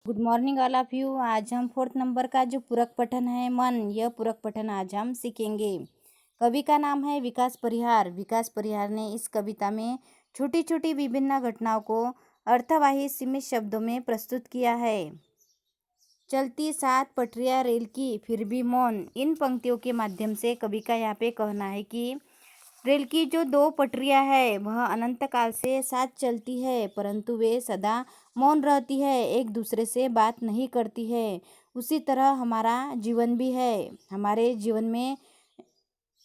Good morning all of you. आज हम fourth number का जो पूरक पठन है मन, यह पूरक पठन आज हम सीखेंगे। कवि का नाम है विकास परिहार। विकास परिहार ने इस कविता में छोटी छोटी विभिन्न घटनाओं को अर्थवाही सीमित शब्दों में प्रस्तुत किया है। चलती 7 पटरियां रेल की फिर भी मौन। इन पंक्तियों के माध्यम से कवि का यहाँ पे कहना है कि रेल की जो 2 पटरियां है वह अनंत काल से साथ चलती है, परंतु वे सदा मौन रहती है, एक दूसरे से बात नहीं करती है। उसी तरह हमारा जीवन भी है। हमारे जीवन में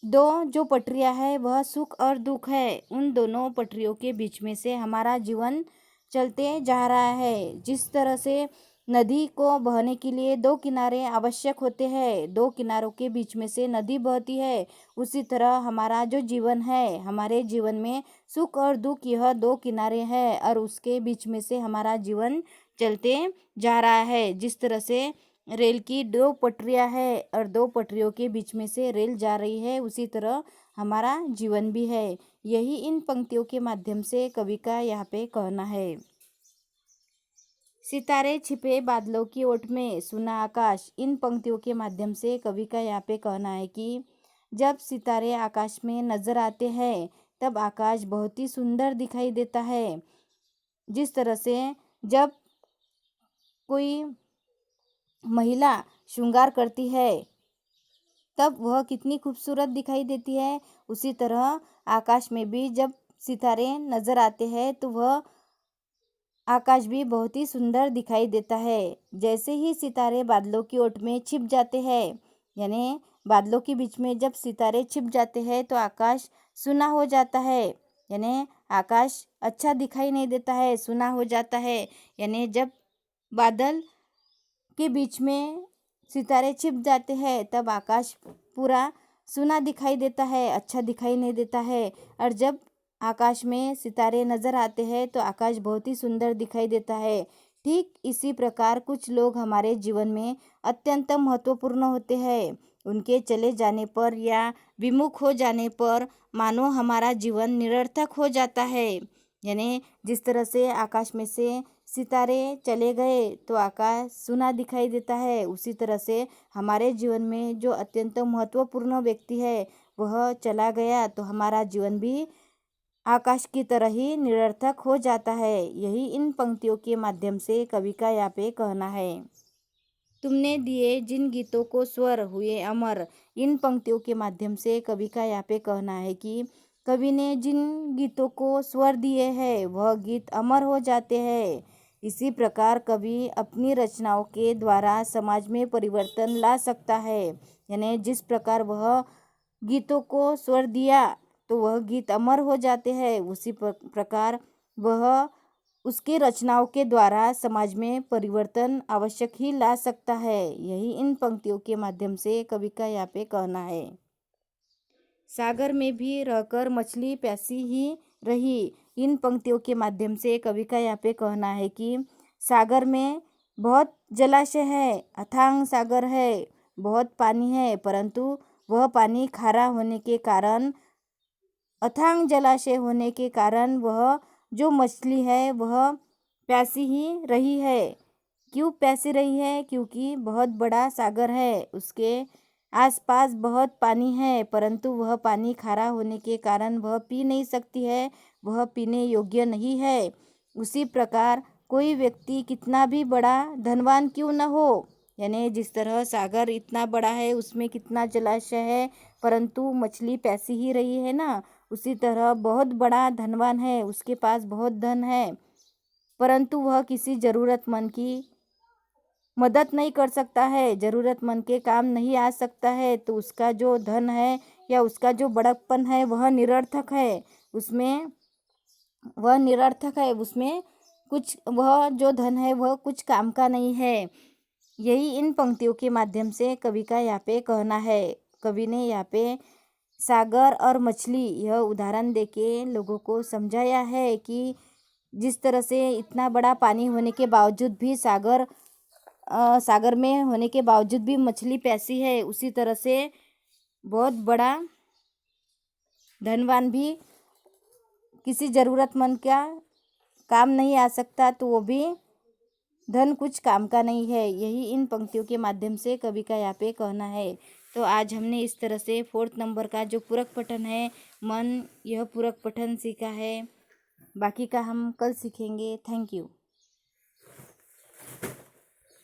2 जो पटरियां है वह सुख और दुख है। उन दोनों पटरियों के बीच में से हमारा जीवन चलते जा रहा है। जिस तरह से नदी को बहने के लिए 2 किनारे आवश्यक होते हैं, 2 किनारों के बीच में से नदी बहती है, उसी तरह हमारा जो जीवन है, हमारे जीवन में सुख और दुख यह 2 किनारे हैं और उसके बीच में से हमारा जीवन चलते जा रहा है। जिस तरह से रेल की 2 पटरियां है और 2 पटरियों के बीच में से रेल जा रही है, उसी तरह हमारा जीवन भी है। यही इन पंक्तियों के माध्यम से कवि का यहाँ पे कहना है। सितारे छिपे बादलों की ओट में सुना आकाश। इन पंक्तियों के माध्यम से कवि का यहाँ पे कहना है कि जब सितारे आकाश में नजर आते हैं तब आकाश बहुत ही सुंदर दिखाई देता है। जिस तरह से जब कोई महिला श्रृंगार करती है तब वह कितनी खूबसूरत दिखाई देती है, उसी तरह आकाश में भी जब सितारे नजर आते हैं तो वह आकाश भी बहुत ही सुंदर दिखाई देता है। जैसे ही सितारे बादलों की ओट में छिप जाते हैं, यानी बादलों के बीच में जब सितारे छिप जाते हैं तो आकाश सुना हो जाता है, यानी आकाश अच्छा दिखाई नहीं देता है, सुना हो जाता है। यानी जब बादल के बीच में सितारे छिप जाते हैं तब आकाश पूरा सुना दिखाई देता है, अच्छा दिखाई नहीं देता है। और जब आकाश में सितारे नज़र आते हैं तो आकाश बहुत ही सुंदर दिखाई देता है। ठीक इसी प्रकार कुछ लोग हमारे जीवन में अत्यंत महत्वपूर्ण होते हैं। उनके चले जाने पर या विमुख हो जाने पर मानो हमारा जीवन निरर्थक हो जाता है। यानी जिस तरह से आकाश में से सितारे चले गए तो आकाश सुना दिखाई देता है, उसी तरह से हमारे जीवन में जो अत्यंत महत्वपूर्ण व्यक्ति है वह चला गया तो हमारा जीवन भी आकाश की तरह ही निरर्थक हो जाता है। यही इन पंक्तियों के माध्यम से कवि का यहाँ पे कहना है। तुमने दिए जिन गीतों को स्वर हुए अमर। इन पंक्तियों के माध्यम से कवि का यहाँ पे कहना है कि कवि ने जिन गीतों को स्वर दिए हैं वह गीत अमर हो जाते हैं। इसी प्रकार कवि अपनी रचनाओं के द्वारा समाज में परिवर्तन ला सकता है। यानी जिस प्रकार वह गीतों को स्वर दिया तो वह गीत अमर हो जाते हैं, उसी प्रकार वह उसके रचनाओं के द्वारा समाज में परिवर्तन आवश्यक ही ला सकता है। यही इन पंक्तियों के माध्यम से कवि का यहाँ पे कहना है। सागर में भी रहकर मछली प्यासी ही रही। इन पंक्तियों के माध्यम से कवि का यहाँ पे कहना है कि सागर में बहुत जलाशय है, अथांग सागर है, बहुत पानी है, परंतु वह पानी खारा होने के कारण, अथांग जलाशय होने के कारण वह जो मछली है वह प्यासी ही रही है। क्यों प्यासी रही है? क्योंकि बहुत बड़ा सागर है, उसके आसपास बहुत पानी है, परंतु वह पानी खारा होने के कारण वह पी नहीं सकती है, वह पीने योग्य नहीं है। उसी प्रकार कोई व्यक्ति कितना भी बड़ा धनवान क्यों न हो, यानी जिस तरह सागर इतना बड़ा है उसमें कितना जलाशय है परंतु मछली प्यासी ही रही है ना, उसी तरह बहुत बड़ा धनवान है, उसके पास बहुत धन है, परंतु वह किसी ज़रूरतमंद की मदद नहीं कर सकता है, ज़रूरतमंद के काम नहीं आ सकता है, तो उसका जो धन है या उसका जो बड़प्पन है वह निरर्थक है। उसमें कुछ, वह जो धन है वह कुछ काम का नहीं है। यही इन पंक्तियों के माध्यम से कवि का यहाँ पे कहना है। कवि ने यहाँ पे सागर और मछली यह उदाहरण देके लोगों को समझाया है कि जिस तरह से इतना बड़ा पानी होने के बावजूद भी सागर में होने के बावजूद भी मछली प्यासी है, उसी तरह से बहुत बड़ा धनवान भी किसी ज़रूरतमंद का काम नहीं आ सकता तो वो भी धन कुछ काम का नहीं है, यही इन पंक्तियों के माध्यम से कवि का यहाँ पे कहना है। तो आज हमने इस तरह से 4th नंबर का जो पूरक पठन है मन, यह पूरक पठन सीखा है। बाकी का हम कल सीखेंगे। Thank you.